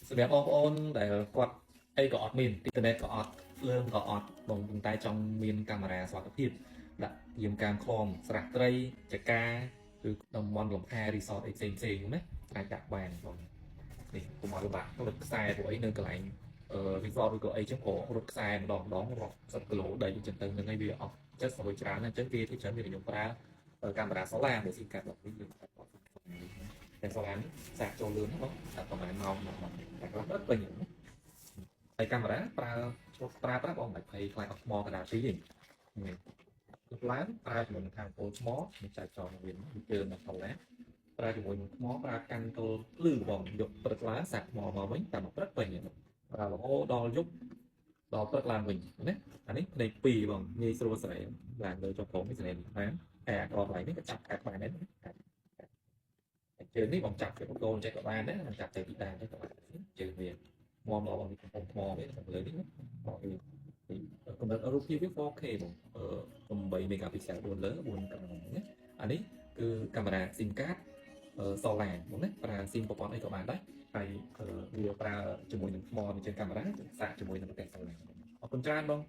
សម្រាប់បងប្អូនដែលគាត់អីក៏អត់មានអ៊ីនធឺណិតក៏អត់លើមក៏អត់បងប៉ុន្តែចង់មានកាមេរ៉ាសុវត្ថិភាពដាក់យាមកាមខ្លងស្រះត្រីចកាឬតំបន់លំហែរីសតអីផ្សេងណាអាចដាក់បានបងនេះកុំឲ្យលំបាករត់ខ្សែពួកអីនៅកន្លែងរីសតឬក៏អីចឹងក៏រត់ខ្សែម្ដងរាប់សិបគីឡូដីចឹងទៅនឹងឲ្យវាអស់ចិត្តស្រួយច្រើនណាស់ចឹងវាទីច្រើនវាខ្ញុំប្រើកាមេរ៉ាសូឡាមួយស៊ីកាត់ដល់នេះយើងតែសូឡានេះសាកចូលលឿនណាបងតែប្រហែលម៉ោងតែគាត់អត់ពេញហើយកាមេរ៉ាប្រើបងមិនភ័យខ្លាចអស់ថ្មកដាលទីទេនេះឡើងប្រើជាមួយនឹងខាងពលថ្មនេះចែកចោលវិញជើងមកទៅណាប្រើជាមួយនឹងថ្មប្រើកាន់ទល់ភ្លឺបងយកព្រឹកឡើងសាក់ថ្មមកវិញតែមកព្រឹកពេញប្រើរហូតដល់យប់ដល់ព្រឹកឡើងវិញណាអានេះផ្នែក2បងងាយស្រួលស្រែឡើងលើចុះក្រោមនេះស្រែនេះបានតែអាក្រកន្លែងនេះក៏ចាប់កាត់បានដែរជើងនេះបងចាប់ពីកូនចេះក៏បានដែរបងចាប់ទៅពីដើមទៅក៏បានជើងវាមកបងនេះកំពុងថ្មវាលើនេះបងកម្រិតរូបភាពវា 4K បង8 megapixel 4លើ4កំណងណាអានេះគឺកាមេរ៉ា SIM card សូឡាបងណាប្រើ SIM ប្រព័ន្ធអីក៏បានដែរហើយវាប្រើជាមួយនឹងថ្មនៃជើងកាមេរ៉ាសាកជាមួយនឹងប្រទេសសូឡាអរគុណច្រើនបង